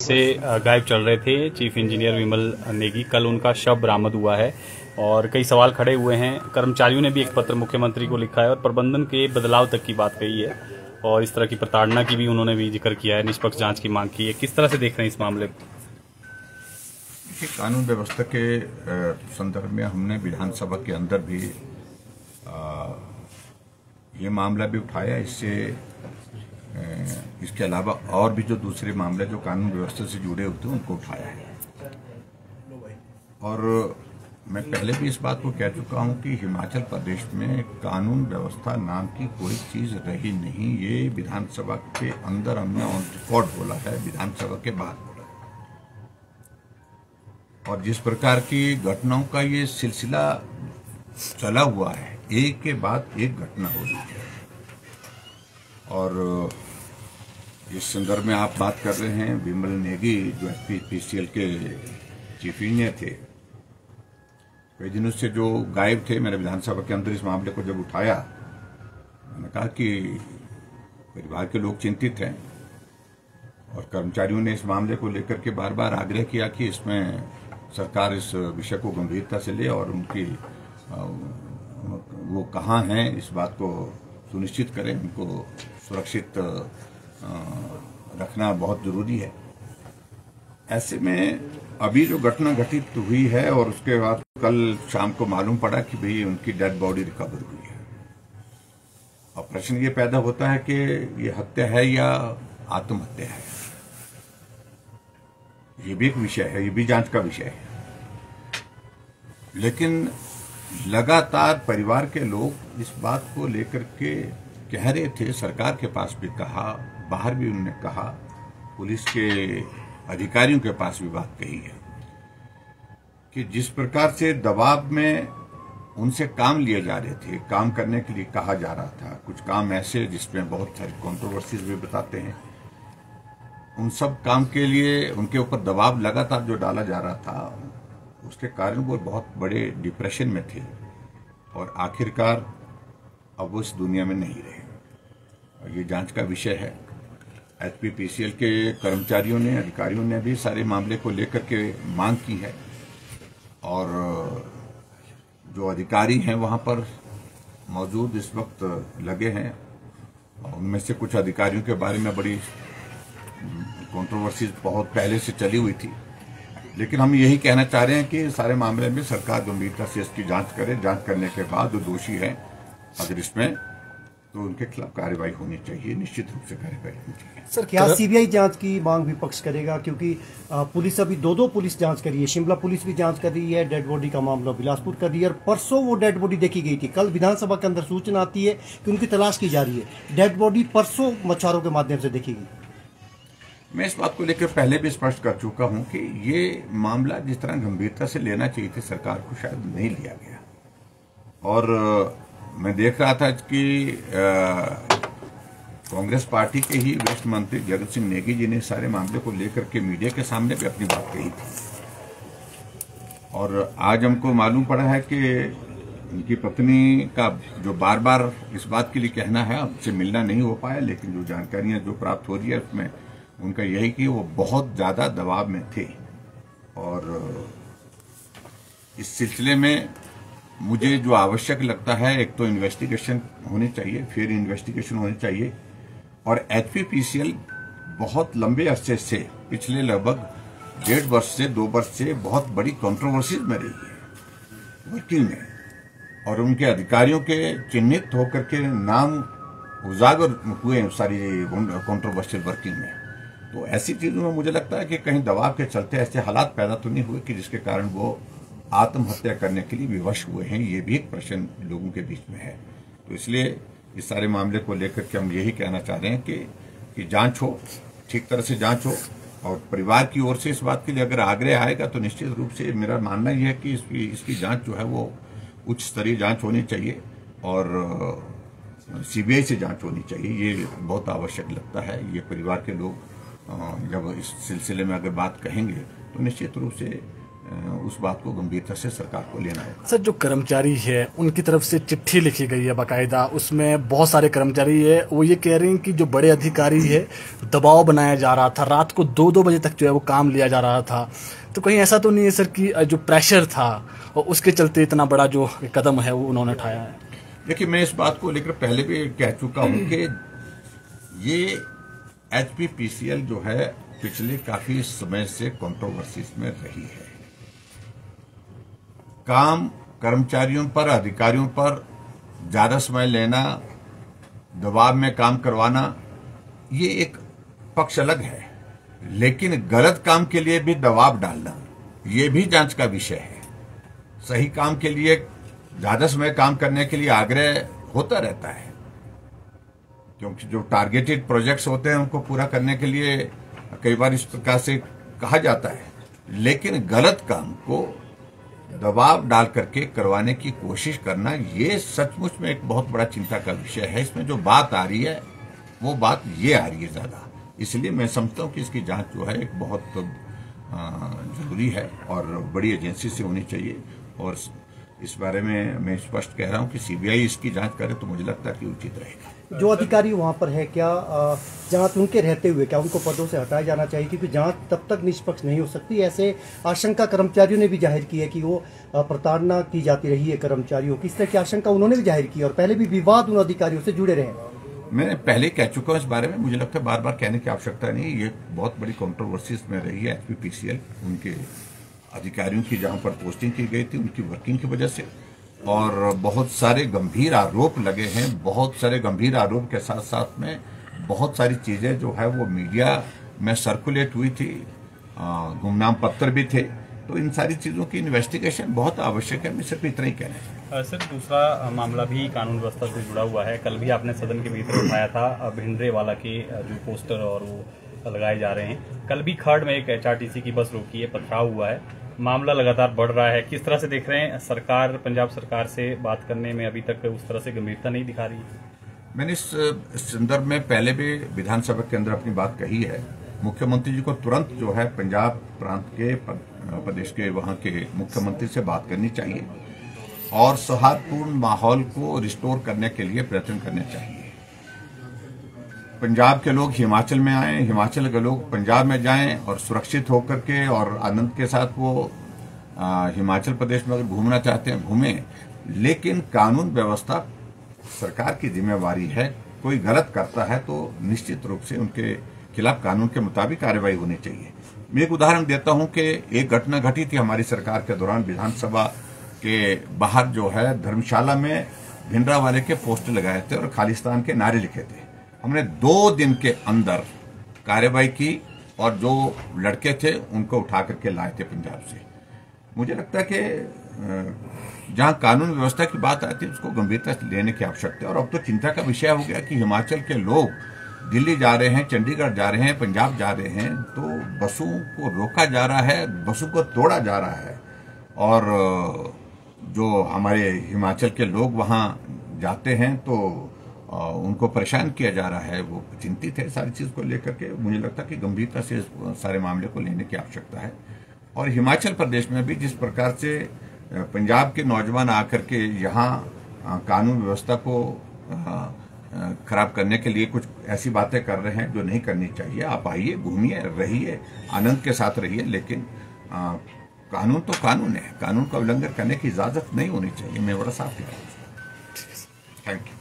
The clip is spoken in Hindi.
से गायब चल रहे थे चीफ इंजीनियर विमल नेगी। कल उनका शव बरामद हुआ है और कई सवाल खड़े हुए हैं। कर्मचारियों ने भी एक पत्र मुख्यमंत्री को लिखा है और प्रबंधन के बदलाव तक की बात कही है और इस तरह की प्रताड़ना की भी उन्होंने भी जिक्र किया है, निष्पक्ष जांच की मांग की है। किस तरह से देख रहे हैं इस मामले को? कानून व्यवस्था के संदर्भ में हमने विधानसभा के अंदर भी ये मामला भी उठाया। इसके अलावा और भी जो दूसरे मामले जो कानून व्यवस्था से जुड़े होते हैं उनको उठाया है। और मैं पहले भी इस बात को कह चुका हूं कि हिमाचल प्रदेश में कानून व्यवस्था नाम की कोई चीज रही नहीं। ये विधानसभा के अंदर हमने ऑन रिकॉर्ड बोला है, विधानसभा के बाहर बोला है। और जिस प्रकार की घटनाओं का ये सिलसिला चला हुआ है, एक के बाद एक घटना हो रही है। और इस संदर्भ में आप बात कर रहे हैं विमल नेगी जो एचपीसीएल के चीफ इंजीनियर थे, कई दिनों से जो गायब थे। मैंने विधानसभा के अंदर इस मामले को जब उठाया, मैंने कहा कि परिवार के लोग चिंतित हैं और कर्मचारियों ने इस मामले को लेकर के बार बार आग्रह किया कि इसमें सरकार इस विषय को गंभीरता से ले और उनकी वो कहाँ हैं इस बात को सुनिश्चित करें, उनको सुरक्षित रखना बहुत जरूरी है। ऐसे में अभी जो घटना घटित हुई है और उसके बाद कल शाम को मालूम पड़ा कि भाई उनकी डेड बॉडी रिकवर हुई है। अब प्रश्न ये पैदा होता है कि ये हत्या है या आत्महत्या है। ये भी एक विषय है, ये भी जांच का विषय है। लेकिन लगातार परिवार के लोग इस बात को लेकर के कह रहे थे, सरकार के पास भी कहा, बाहर भी उन्होंने कहा, पुलिस के अधिकारियों के पास भी बात कही है कि जिस प्रकार से दबाव में उनसे काम लिए जा रहे थे, काम करने के लिए कहा जा रहा था, कुछ काम ऐसे जिसमें बहुत सारी कंट्रोवर्सीज भी बताते हैं, उन सब काम के लिए उनके ऊपर दबाव लगातार जो डाला जा रहा था, उसके कारण वो बहुत बड़े डिप्रेशन में थे और आखिरकार अब वो इस दुनिया में नहीं रहे। और ये जांच का विषय है। एचपीसीएल के कर्मचारियों ने, अधिकारियों ने भी सारे मामले को लेकर के मांग की है और जो अधिकारी हैं वहां पर मौजूद इस वक्त लगे हैं। उनमें से कुछ अधिकारियों के बारे में बड़ी कंट्रोवर्सीज बहुत पहले से चली हुई थी, लेकिन हम यही कहना चाह रहे हैं कि सारे मामले में सरकार गंभीरता से इसकी जांच करे। जांच करने के बाद जो दोषी हैं अगर इसमें, तो उनके खिलाफ कार्रवाई होनी चाहिए, निश्चित रूप से कार्रवाई होनी चाहिए। सर, क्या सीबीआई जांच की मांग विपक्ष करेगा? क्योंकि पुलिस अभी दो पुलिस जांच कर रही है, शिमला पुलिस भी जांच कर रही है, डेड बॉडी का मामला बिलासपुर कर रही है और परसों वो डेड बॉडी देखी गई थी। कल विधानसभा के अंदर सूचना आती है कि उनकी तलाश की जा रही है। डेड बॉडी परसों मछुआरों के माध्यम से देखी गई। मैं इस बात को लेकर पहले भी स्पष्ट कर चुका हूं कि ये मामला जिस तरह गंभीरता से लेना चाहिए थी सरकार को, शायद नहीं लिया गया। और मैं देख रहा था कि कांग्रेस पार्टी के ही वरिष्ठ मंत्री जगत सिंह नेगी जी ने सारे मामले को लेकर के मीडिया के सामने भी अपनी बात कही थी। और आज हमको मालूम पड़ा है कि उनकी पत्नी का जो बार बार इस बात के लिए कहना है, हमसे मिलना नहीं हो पाया, लेकिन जो जानकारियां जो प्राप्त हो रही है उसमें उनका यही कि वो बहुत ज्यादा दबाव में थे। और इस सिलसिले में मुझे जो आवश्यक लगता है, एक तो इन्वेस्टिगेशन होनी चाहिए, फिर इन्वेस्टिगेशन होनी चाहिए। और एचपीसीएल बहुत लंबे अरसे से, पिछले लगभग 1.5 वर्ष से 2 वर्ष से बहुत बड़ी कंट्रोवर्सीज में रही है वर्किंग में, और उनके अधिकारियों के चिन्हित होकर के नाम उजागर हुए सारी कंट्रोवर्शियल वर्किंग में। तो ऐसी चीजों में मुझे लगता है कि कहीं दबाव के चलते ऐसे हालात पैदा तो नहीं हुए कि जिसके कारण वो आत्महत्या करने के लिए विवश हुए हैं। ये भी एक प्रश्न लोगों के बीच में है। तो इसलिए इस सारे मामले को लेकर के हम यही कहना चाह रहे हैं कि जांच हो, ठीक तरह से जांच हो। और परिवार की ओर से इस बात के लिए अगर आग्रह आएगा तो निश्चित रूप से मेरा मानना यह है कि इसकी जांच जो है वो उच्च स्तरीय जांच होनी चाहिए और सीबीआई से जांच होनी चाहिए। ये बहुत आवश्यक लगता है। ये परिवार के लोग जब इस सिलसिले में अगर बात कहेंगे तो निश्चित रूप से उस बात को गंभीरता से सरकार को लेना है। सर, जो कर्मचारी है उनकी तरफ से चिट्ठी लिखी गई है बाकायदा, उसमें बहुत सारे कर्मचारी है वो ये कह रहे हैं कि जो बड़े अधिकारी है दबाव बनाया जा रहा था, रात को 2-2 बजे तक जो है वो काम लिया जा रहा था। तो कहीं ऐसा तो नहीं है सर कि जो प्रेशर था और उसके चलते इतना बड़ा जो कदम है वो उन्होंने उठाया है? देखिए, मैं इस बात को लेकर पहले भी कह चुका हूं कि ये HPPCL जो है पिछले काफी समय से कंट्रोवर्सीज में रही है। काम कर्मचारियों पर, अधिकारियों पर ज्यादा समय लेना, दबाव में काम करवाना, ये एक पक्ष अलग है, लेकिन गलत काम के लिए भी दबाव डालना ये भी जांच का विषय है। सही काम के लिए ज्यादा समय काम करने के लिए आग्रह होता रहता है, क्योंकि जो टारगेटेड प्रोजेक्ट्स होते हैं उनको पूरा करने के लिए कई बार इस प्रकार से कहा जाता है, लेकिन गलत काम को दबाव डाल करके करवाने की कोशिश करना ये सचमुच में एक बहुत बड़ा चिंता का विषय है। इसमें जो बात आ रही है वो बात ये आ रही है ज्यादा, इसलिए मैं समझता हूं कि इसकी जांच जो है एक बहुत जरूरी है और बड़ी एजेंसी से होनी चाहिए। और इस बारे में मैं स्पष्ट कह रहा हूं कि CBI इसकी जांच करे तो मुझे लगता है कि उचित रहेगा। जो अधिकारी वहां पर है, क्या जांच उनके रहते हुए क्या उनको पदों से हटाया जाना चाहिए, क्योंकि जांच तब तक निष्पक्ष नहीं हो सकती? ऐसे आशंका कर्मचारियों ने भी जाहिर की है कि वो प्रताड़ना की जाती रही है कर्मचारियों की, इस तरह की आशंका उन्होंने भी जाहिर की और पहले भी विवाद उन अधिकारियों से जुड़े रहे। मैं पहले कह चुका हूं इस बारे में, मुझे लगता है बार बार कहने की आवश्यकता नहीं। ये बहुत बड़ी कंट्रोवर्सी में रही है HPPCL, उनके अधिकारियों की जहां पर पोस्टिंग की गई थी उनकी वर्किंग की वजह से, और बहुत सारे गंभीर आरोप लगे हैं। बहुत सारे गंभीर आरोप के साथ साथ में बहुत सारी चीजें जो है वो मीडिया में सर्कुलेट हुई थी, गुमनाम पत्र भी थे। तो इन सारी चीजों की इन्वेस्टिगेशन बहुत आवश्यक है। मैं सिर्फ इतना ही कहना चाहता हूं। सर, दूसरा मामला भी कानून व्यवस्था से जुड़ा हुआ है। कल भी आपने सदन के भीतर उठाया था भिंडरेवाला के जो पोस्टर और वो लगाए जा रहे हैं। कल भी खर्ड़ में एक HRTC की बस रोकी है, पथराव हुआ है, मामला लगातार बढ़ रहा है। किस तरह से देख रहे हैं? सरकार पंजाब सरकार से बात करने में अभी तक उस तरह से गंभीरता नहीं दिखा रही है। मैंने इस संदर्भ में पहले भी विधानसभा के अंदर अपनी बात कही है। मुख्यमंत्री जी को तुरंत जो है पंजाब प्रांत के प्रदेश के वहां के मुख्यमंत्री से बात करनी चाहिए और सौहार्दपूर्ण माहौल को रिस्टोर करने के लिए प्रयत्न करने चाहिए। पंजाब के लोग हिमाचल में आए, हिमाचल के लोग पंजाब में जाएं और सुरक्षित होकर के और आनंद के साथ वो हिमाचल प्रदेश में अगर घूमना चाहते हैं घूमें, लेकिन कानून व्यवस्था सरकार की जिम्मेवारी है। कोई गलत करता है तो निश्चित रूप से उनके खिलाफ कानून के मुताबिक कार्रवाई होनी चाहिए। मैं एक उदाहरण देता हूं कि एक घटना घटी थी हमारी सरकार के दौरान, विधानसभा के बाहर जो है धर्मशाला में भिंडरावाले के पोस्टर लगाए थे और खालिस्तान के नारे लिखे थे। हमने 2 दिन के अंदर कार्रवाई की और जो लड़के थे उनको उठा करके लाए थे पंजाब से। मुझे लगता है कि जहां कानून व्यवस्था की बात आती है उसको गंभीरता से लेने की आवश्यकता है। और अब तो चिंता का विषय हो गया कि हिमाचल के लोग दिल्ली जा रहे हैं, चंडीगढ़ जा रहे हैं, पंजाब जा रहे हैं, तो बसों को रोका जा रहा है, बसों को तोड़ा जा रहा है और जो हमारे हिमाचल के लोग वहां जाते हैं तो उनको परेशान किया जा रहा है। वो चिंतित है सारी चीज को लेकर के। मुझे लगता है कि गंभीरता से सारे मामले को लेने की आवश्यकता है। और हिमाचल प्रदेश में भी जिस प्रकार से पंजाब के नौजवान आकर के यहाँ कानून व्यवस्था को खराब करने के लिए कुछ ऐसी बातें कर रहे हैं जो नहीं करनी चाहिए। आप आइए, घूमिए, रहिए, आनंद के साथ रहिए, लेकिन कानून तो कानून है, कानून का उल्लंघन करने की इजाजत नहीं होनी चाहिए। मैं बड़ा साफ कहता हूं। Thank you.